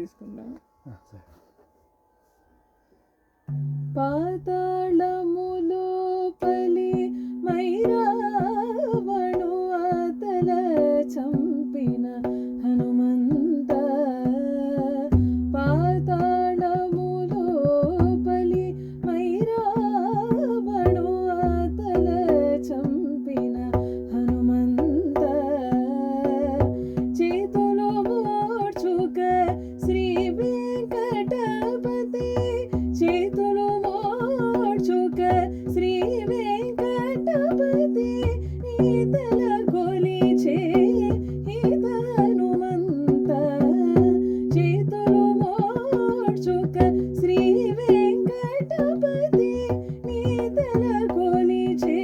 తీసుకుంటాను. పాతాళములోపలి మైరావణు అతల చంపిన హనుమంత. పాతాళములోపలి మైరావణు అతల చంపిన హనుమంత. చేతులు మోడ్చుక శ్రీ వెంకటపతి, చేతులు మోడ్చుక శ్రీ వెంకటపతి, ఈతల కొలిచే హిత హనుమంత. చేతులు మోడ్చుక శ్రీ వెంకటపతి, ఈతల కొలిచే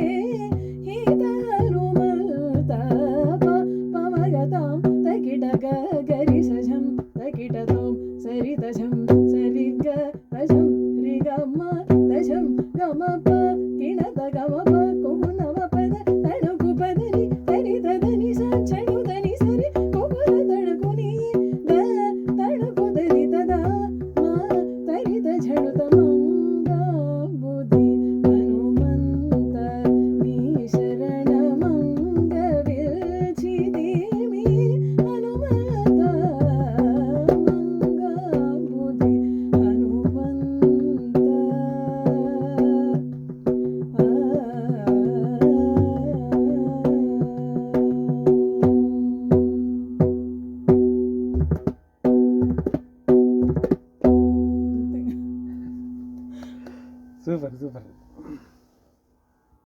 హిత హనుమంత. పమగతాం తకిట గరి సజం తకిటతాం సరితజం